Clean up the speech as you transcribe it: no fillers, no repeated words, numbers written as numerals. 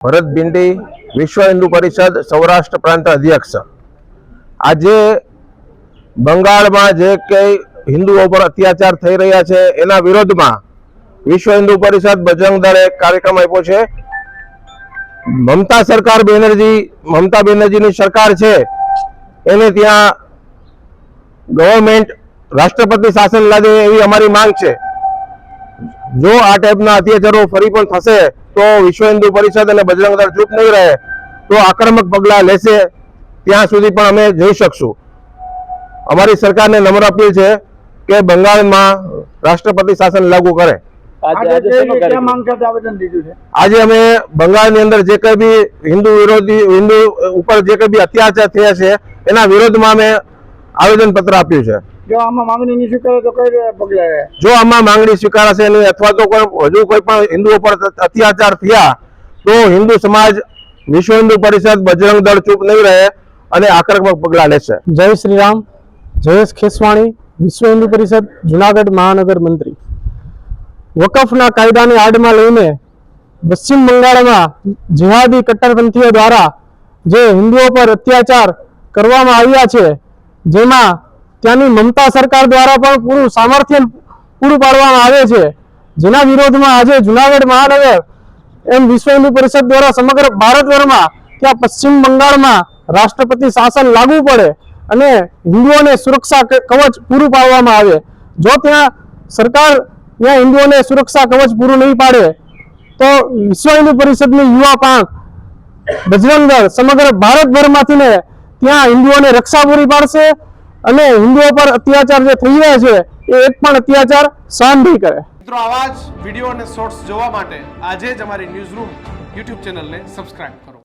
ભરત ભિંડી, વિશ્વ હિન્દુ પરિષદ સૌરાષ્ટ્ર પ્રાંત અધ્યક્ષ। આજે બંગાળમાં જે કંઈ હિન્દુઓ પર અત્યાચાર થઈ રહ્યા છે એના વિરોધમાં વિશ્વ હિન્દુ પરિષદ બજરંગ દળે એક કાર્યક્રમ આપ્યો છે। મમતા બેનર્જીની સરકાર છે એને ત્યાં ગવર્મેન્ટ રાષ્ટ્રપતિ શાસન લાદે એવી અમારી માંગ છે। જો આ ટાઈપના અત્યાચારો ફરી પણ થશે તો વિશ્વ હિન્દુ પરિષદ અને બજરંગ દળ ચૂપ નહીં રહે તો આક્રમક પગલાં લેશે, ત્યાં સુધી પણ અમે જઈ શકશું। અમારી સરકારને નમ્ર અપીલ છે કે બંગાળમાં રાષ્ટ્રપતિ શાસન લાગુ કરે। આજે અમે બંગાળની અંદર જે કંઈ બી હિન્દુ ઉપર જે કંઈ બી અત્યાચાર થયા છે એના વિરોધમાં અમે આવેદન પત્ર આપ્યું છે। જો આમાં માંગણી નહીં સ્વીકારે તો કઈ પગલાં લેવાય? જો આમાં માંગણી સ્વીકારાશે નહીં અથવા તો હજુ કોઈ પણ હિન્દુઓ પર અત્યાચાર થયા તો હિન્દુ સમાજ, વિશ્વ હિન્દુ પરિષદ, બજરંગ દળ ચૂપ નહીં રહે અને આક્રમક પગલાં લેશે। જય શ્રી રામ। જયેશ ખેસવાણી, વિશ્વ હિન્દુ પરિષદ જુનાગઢ મહાનગર મંત્રી। વકફના કાયદાની આડમાં લઈને પશ્ચિમ બંગાળમાં જિહાદી કટ્ટરપંથીઓ દ્વારા જે હિન્દુઓ પર અત્યાચાર કરવામાં આવ્યા છે, જેમાં ત્યાંની મમતા સરકાર દ્વારા પણ પૂરું સામર્થ્ય પૂરું પાડવામાં આવે છે, જેના વિરોધમાં આજે જુનાગઢ મહાનગર એમ વિશ્વ હિન્દુ પરિષદ દ્વારા સમગ્ર ભારતભરમાં ત્યાં પશ્ચિમ બંગાળમાં રાષ્ટ્રપતિ શાસન લાગુ પડે અને હિન્દુઓને સુરક્ષા કવચ પૂરું પાડવામાં આવે। જો ત્યાં સરકાર ત્યાં હિન્દુઓને સુરક્ષા કવચ પૂરું નહીં પાડે તો વિશ્વ હિન્દુ પરિષદની યુવા પાંખ બજરંગ દળ સમગ્ર ભારતભરમાંથી ત્યાં હિન્દુઓને રક્ષા પૂરી પાડશે અને હિન્દુઓ પર અત્યાચાર જે થઈ રહ્યા છે એ એક પણ અત્યાચાર સહન નહીં કરે। મિત્રો, આવા જ વિડીયો અને શોર્ટ્સ જોવા માટે આજે જ અમારી ન્યૂઝ રૂમ યુટ્યુબ ચેનલને સબસ્ક્રાઇબ કરો।